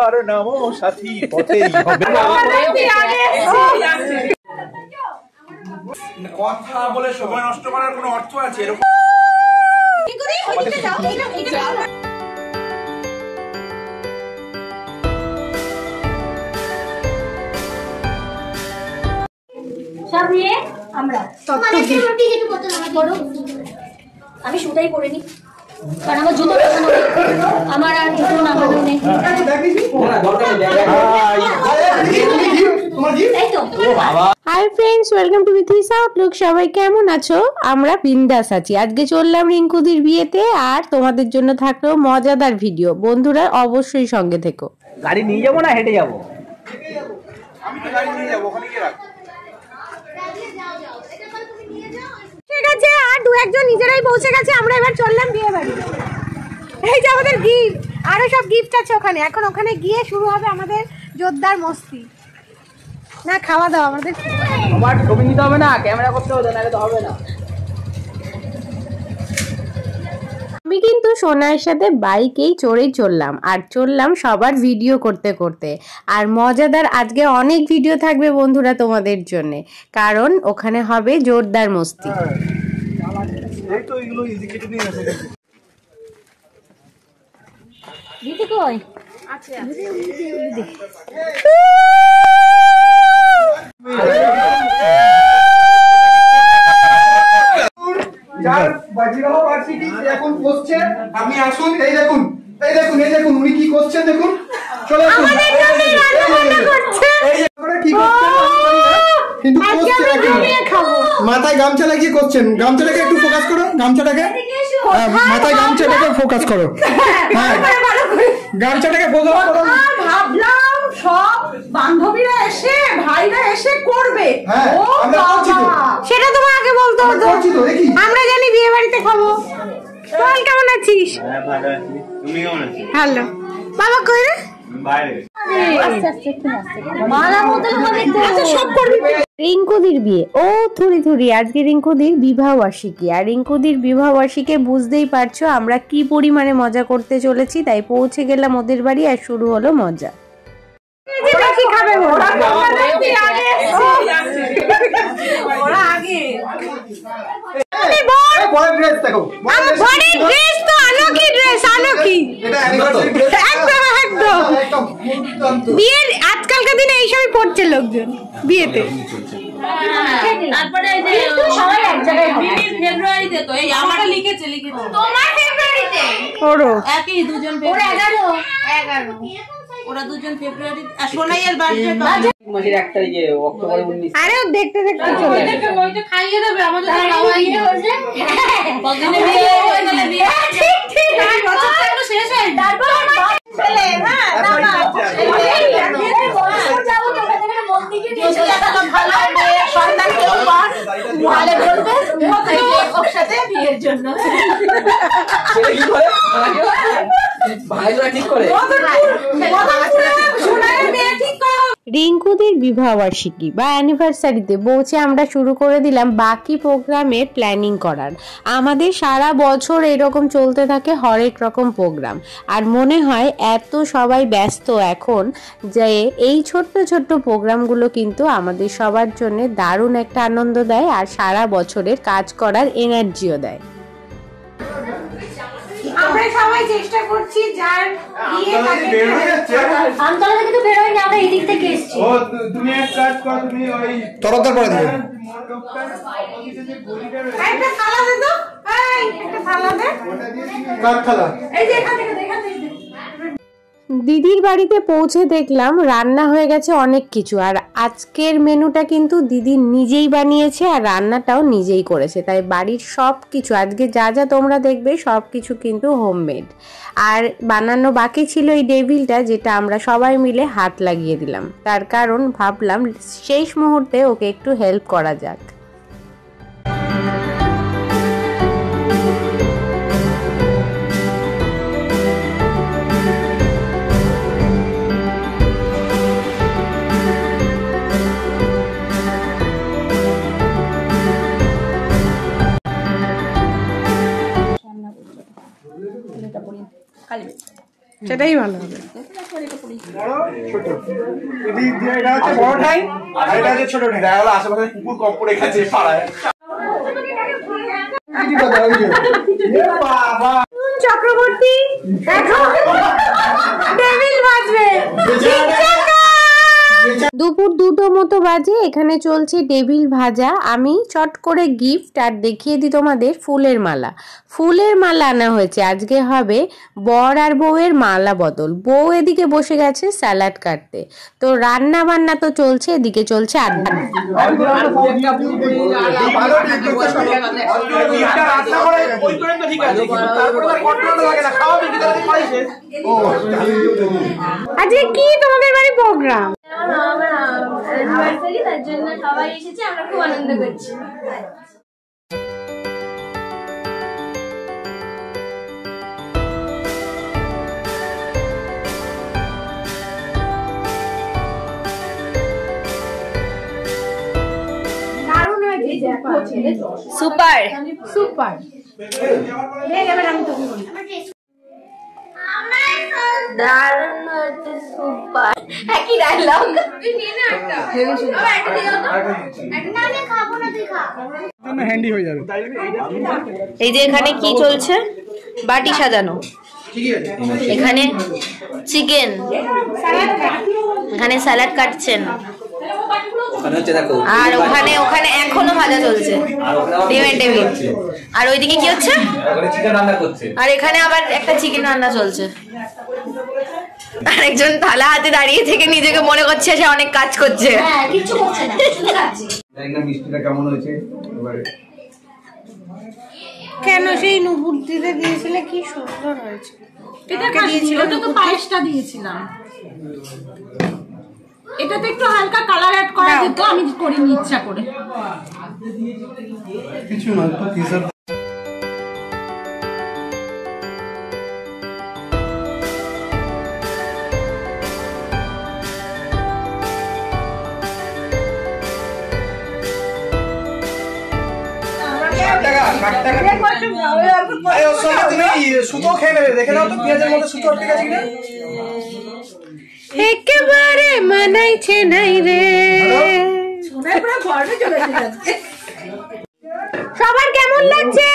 আর নামো সাথী পথেই হবে কথা বলে সময় নষ্ট করার কোনো অর্থ আছে এরকম সব নিয়ে আমরা আমি শুটাই করে নি কারণ আমার জুতো আমার আর জুতো না ভালো নেই hi friends, welcome to Bithi's Outlook. সবাই কেমন আছো? আমরা বিন্দাস আছি। আজকে চললাম রিঙ্কুদির বিয়েতে, আর তোমাদের জন্য থাকলো মজাদার ভিডিও। বন্ধুরা অবশ্যই সঙ্গে থেকো। গাড়ি নিয়ে যাবো না হেঁটে যাবো? আমি তো গাড়ি নিয়ে যাবো, ওখানে গিয়ে রাখবো। ঠিক আছে, আর দু একজন নিজেরাই পৌঁছে গেছে। আমরা এবার চললাম বিয়ে বাড়ি। এই যে আমাদের গিফট, আরো সব গিফট আছে ওখানে। এখন ওখানে গিয়ে শুরু হবে আমাদের জোরদার মস্তি। না খাওয়া দাওয়া আমাদের। আমার ছবি নিতে হবে না, ক্যামেরা করতে হবে না, তো হবে না। আমি কিন্তু সোনার সাথে বাইকেই চড়েই চললাম, আর চললাম সবার ভিডিও করতে করতে। আর মজাদার আজকে অনেক ভিডিও থাকবে বন্ধুরা তোমাদের জন্য, কারণ ওখানে হবে জোরদার মস্তি। এই তো এগুলো ইজি কেটে নিয়ে আসে দিদি কই? আচ্ছা যার বাজিরাহ বার্ষিকী এখন বসছে, আপনি আসুন। এই দেখুন, এই দেখুন, এই দেখুন উনি কি করছেন, দেখুন। চলে আসুন। কি করছেন কিন্তু মাথায় গামছা লাগিয়ে করছেন। গামছাটাকে একটু ফোকাস করো, গামছাটাকে মাথায় গামছাটাকে ফোকাস করো। হ্যাঁ, গামছাটাকে ফোকাস করো। ভাবলাম সব বান্ধবীরা এসে ভাইরা এসে করবে। হ্যাঁ, আমরা করছি তো। সেটা তোমার আগে বলতে হতো। আমরা জানি বিয়ে বাড়িতে খাবো। বল কেমন আছিস? হ্যাঁ ভালো আছি, তুমি কেমন আছো? হ্যালো বাবা, কই রে? বাইরে। রিঙ্কুদির বিয়ে, ও থুরি থুরি। আজকে রিঙ্কুদির বিবাহ বার্ষিকী, আর রিঙ্কুদির বিবাহ বার্ষিকী বুঝতেই পারছো আমরা কি পরিমাণে মজা করতে চলেছি। তাই পৌঁছে গেলাম ওদের বাড়ি, আর শুরু হলো মজা। বিয়ের আজকালকার দিনে এইসবই পড়ছে লোকজন বিয়েতে। তারপরে সবাই এক জায়গায় ফেব্রুয়ারিতে তো এই আমরা লিখেছে তোমার ফেব্রুয়ারিতে ওরো একই দুজন ফেব্রুয়ারি 11 ওরা দুজন ফেব্রুয়ারি আর সোনাইয়ের বার্থডে মাসের 1 তারিখে অক্টোবর 19। আরে দেখতে দেখতে চলে ওইটা খাইয়ে দেবে আমাদের খাওয়াইয়ে হচ্ছে কতদিনে বিয়ে হয়ে গেলে বিয়ে ঠিক ঠিক আর বছর তো শেষ হয় তারপর ছেলে হ্যাঁ না না যাবো তো এখানে মন্দিরে নিয়ে যাবো ভালো হবে সন্তান কেউ পার ভালো বলবে ওর সাথে বিয়ের জন্য ছেলে কি করে ভাইরা ঠিক করে সোনাইয়ের বিয়ে ঠিক করো। রিঙ্কুদের বিবাহ বার্ষিকী বা অ্যানিভার্সারিতে পৌঁছে আমরা শুরু করে দিলাম বাকি প্রোগ্রামের প্ল্যানিং করার। আমাদের সারা বছর এরকম চলতে থাকে হরেক রকম প্রোগ্রাম, আর মনে হয় এত সবাই ব্যস্ত এখন যে এই ছোট্ট ছোট্ট প্রোগ্রামগুলো কিন্তু আমাদের সবার জন্য দারুণ একটা আনন্দ দেয়, আর সারা বছরের কাজ করার এনার্জিও দেয়। আমরা সবাই চেষ্টা করছি যার বিয়ে থাকে আমতলা থেকে তো বের হয়নি, আমরা এই দিক থেকে এসেছি। ও তুমি এক কাজ করো, তুমি ওই তরফদার করে দিবে। একটা থালা দে তো, এই একটা থালা দে। কার থালা? এই যে এখান থেকে দেখা যায়। দিদির বাড়িতে পৌঁছে দেখলাম রান্না হয়ে গেছে অনেক কিছু, আর আজকের মেনুটা কিন্তু দিদি নিজেই বানিয়েছে, আর রান্নাটাও নিজেই করেছে। তাই বাড়ির সব কিছু আজকে যা যা তোমরা দেখবে সব কিছু কিন্তু হোমমেড। আর বানানো বাকি ছিল এই টেবিলটা, যেটা আমরা সবাই মিলে হাত লাগিয়ে দিলাম। তার কারণ ভাবলাম শেষ মুহূর্তে ওকে একটু হেল্প করা যাক। সেটাই ভালো হবে। বড় ছোট এটা হচ্ছে বড় ঠাই আর এটা হচ্ছে ছোট ঠাই। দেখা গেল আশেপাশে কুকুর কম পড়ে গেছে পাড়ায়। বাবা চক্রবর্তী দেখো টেবিল বাজবে। দুপুর 2টো মতো বাজে, এখানে চলছে টেবিল ভাজা। আমি চট করে গিফট আর দেখিয়ে দিই তোমাদের ফুলের মালা। ফুলের মালা আনা হয়েছে, আজকে হবে বর আর বউয়ের মালা বদল। বউ এদিকে বসে গেছে স্যালাড কাটতে, তো রান্না বান্না তো চলছে, এদিকে চলছে আড্ডা। আজকে কি তোমাদের বাড়ি প্রোগ্রাম? তার জন্য সবাই এসেছে, আমরা খুব আনন্দ করছি। দারুণ হয়েছে। Super super. আমি তোকে বলি দারুণ হচ্ছে, সুপার। একই ডায়লগ। হ্যান্ডি হয়ে যাবে। এই যে এখানে কি চলছে, বাটি সাজানো, এখানে চিকেন, এখানে স্যালাড কাটছেন, আর ওখানে ওখানে এখনো ভাজা চলছে, ডিমের টেবিল। আর ওইদিকে কি হচ্ছে, আর এখানে আবার একটা চিকেন রান্না চলছে। আরেকজন থালা হাতে দাঁড়িয়ে থেকে নিজেকে মনে করছে সে অনেক কাজ করছে। কিছু করছে না। মিষ্টিটা কেমন হয়েছে এবারে? কেন সেই নুপুর দিতে দিয়েছিলে, কি সুন্দর হয়েছে। এটা দিয়েছিল তো পায়েসটা দিয়েছিলাম। এটাতে একটু হালকা কালার অ্যাড করা যেত, আমি করিনি ইচ্ছা করে। কিছু না, তো কিসার সুতো খেয়ে নেবে, দেখে নাও তো পেঁয়াজের মধ্যে সুতো ঠিক আছে কিনা। একেবারে মানাইছে নাই রে। সবার কেমন লাগছে?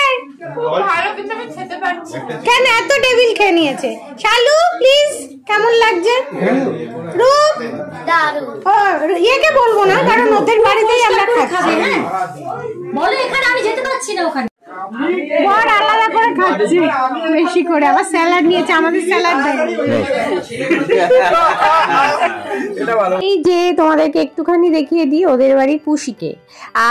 কেন এত টেবিল খেয়ে নিয়েছে? শালু প্লিজ, কেমন লাগছে? রূপ ইয়েকে বলবো না, কারণ ওদের বাড়িতেই আমরা খাচ্ছি। বলো এখানে আমি যেতে পারছি না, ওখানে বর আলাদা করে খাচ্ছে বেশি করে, আবার স্যালাড নিয়েছে, আমাদের স্যালাড দেয়। এই যে তোমাদেরকে একটুখানি দেখিয়ে দিই ওদের বাড়ির পুষিকে,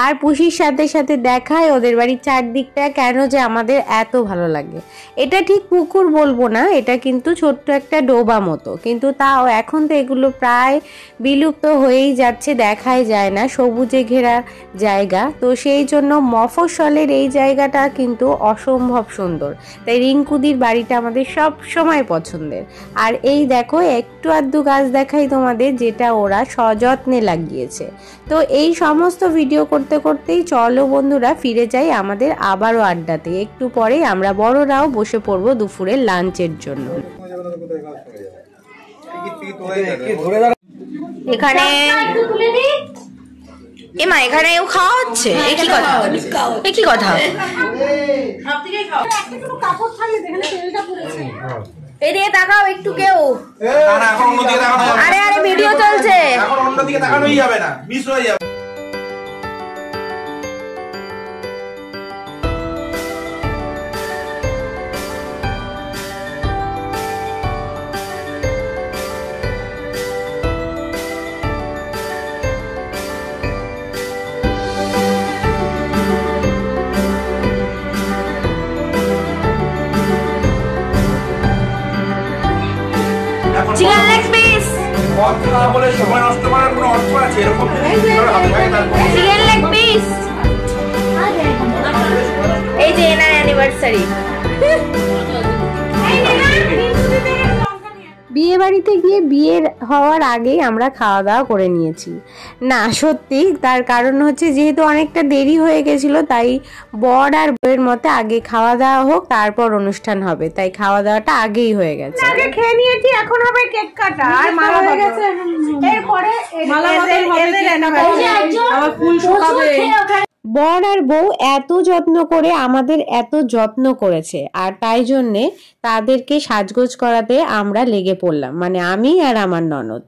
আর পুষির সাথে সাথে দেখায় ওদের বাড়ির চারদিকটা কেন যে আমাদের এত ভালো লাগে। এটা ঠিক পুকুর বলবো না, এটা কিন্তু ছোট্ট একটা ডোবা মতো, কিন্তু তাও এখন তো এগুলো প্রায় বিলুপ্ত হয়েই যাচ্ছে, দেখাই যায় না, সবুজে ঘেরা জায়গা। তো সেই জন্য মফস্বলের এই জায়গাটা কিন্তু অসম্ভব সুন্দর, তাই রিঙ্কুদির বাড়িটা আমাদের সব সময় পছন্দের। আর এই দেখো একটু আধটু গাছ দেখাই তোমাদের, যেটা ওরা সযত্নে লাগিয়েছে। তো এই সমস্ত ভিডিও করতে করতেই চলো বন্ধুরা ফিরে যাই আমাদের আবারও আড্ডাতে। একটু পরেই আমরা বড়রাও বসে পড়বো দুপুরের লাঞ্চের জন্য। এখানে এমা এখানে খাওয়া হচ্ছে, একই কথা, একই কথা। এদিকে তাকাও একটু কেউ। আরে আরে ভিডিও চলছে, এখন অন্যদিকে তাকানোই যাবে না, মিস হয়ে যাবে। চিকেন লেগ পিস, কথা বলে সময় নষ্ট করার কোনো অর্থ আছে? এরকম চিকেন লেগ পিস। এই যে এনার অ্যানিভার্সারি। বিয়ে বাড়িতে গিয়ে বিয়ের হওয়ার আগেই আমরা খাওয়া দাওয়া করে নিয়েছি। না সত্যি, তার কারণ হচ্ছে যেহেতু অনেকটা দেরি হয়ে গেছিলো, তাই বর আর বউয়ের মতে আগে খাওয়া দাওয়া হোক, তারপর অনুষ্ঠান হবে, তাই খাওয়া দাওয়াটা আগেই হয়ে গেছে। আগে খেয়ে নিয়েছি, এখন হবে কেক কাটা আর মালা হয়ে গেছে। এরপরে আমার ফুল শুকাবে। বর আর বউ এত যত্ন করে আমাদের এত যত্ন করেছে, আর তাই জন্যে তাদেরকে সাজগোজ করাতে আমরা লেগে পড়লাম, মানে আমি আর আমার ননদ।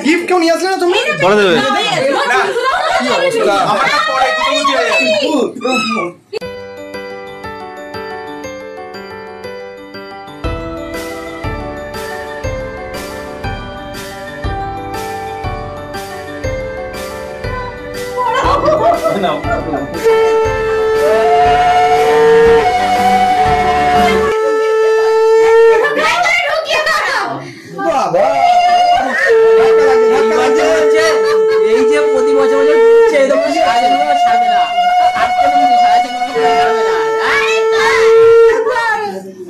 গিফট কেউ নিয়ে আসলে না তুমি? বলে দেবে এই যে প্রতি বছর ছাড়বে না।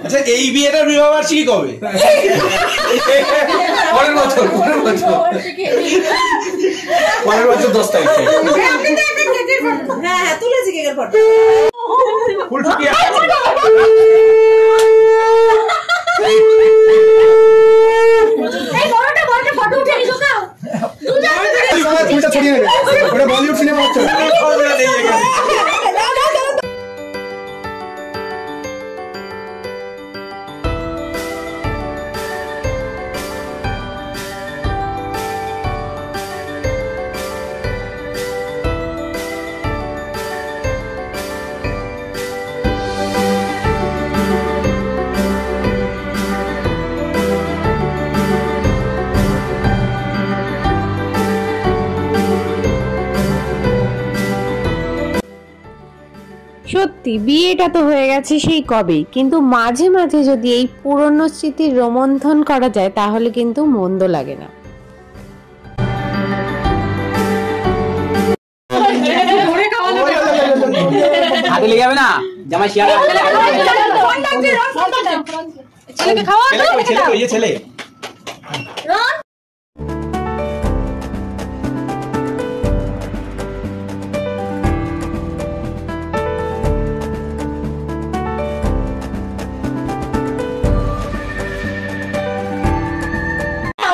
আচ্ছা এই বিয়েটার বিবাহবার্ষিকী কবে? পরের বছর 10 তারিখে। হ্যাঁ তুলেছি কেকের ফটো। ফুল ফুটিয়ে ফুলটা ছড়িয়ে নেবে, ওটা বলিউড সিনেমা হচ্ছে। সত্যি বিয়েটা তো হয়ে গেছে সেই কবেই, কিন্তু মাঝে মাঝে যদি এই পুরনো স্মৃতির রোমন্থন করা যায় তাহলে কিন্তু মন্দ লাগে না। হাতে লেগে যাবে না জামাই শিয়াল। ছেলেকে খাওয়া ছেলে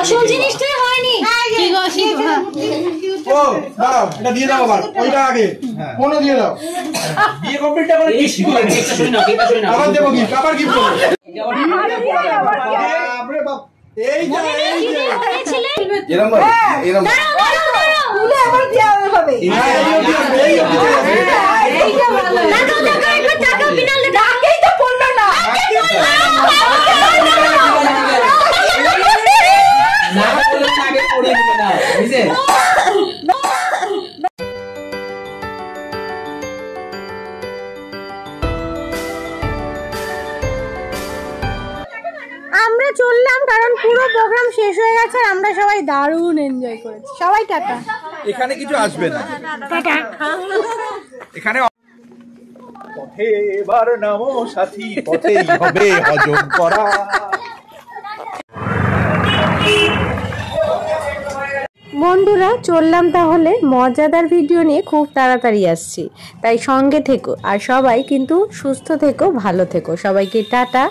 আসল জিনিসটাই হয়নি। ঠিক আছে ও দাও, এটা দিয়ে দাও আবার, ওইটা আগে ফোনও দিয়ে দাও। বিয়ে কমপ্লিট করে কি শিখলে? আবার দেবো গিফট, আবার গিফট দেবো। বাপরে বাপ, এই যে এরকম ভাবে এরকম আমরা চললাম কারণ পুরো প্রোগ্রাম শেষ হয়ে গেছে, আর আমরা সবাই দারুণ এনজয় করেছি। সবাই টাটা। এখানে কিছু আসবে না, এখানে পথে এবার নামো সাথী, পথেই হবে হজম করা। বন্ধুরা চললাম তাহলে, মজাদার ভিডিও নিয়ে খুব তাড়াতাড়ি আসছি, তাই সঙ্গে থেকো, আর সবাই কিন্তু সুস্থ থেকো, ভালো থেকো। সবাইকে টাটা।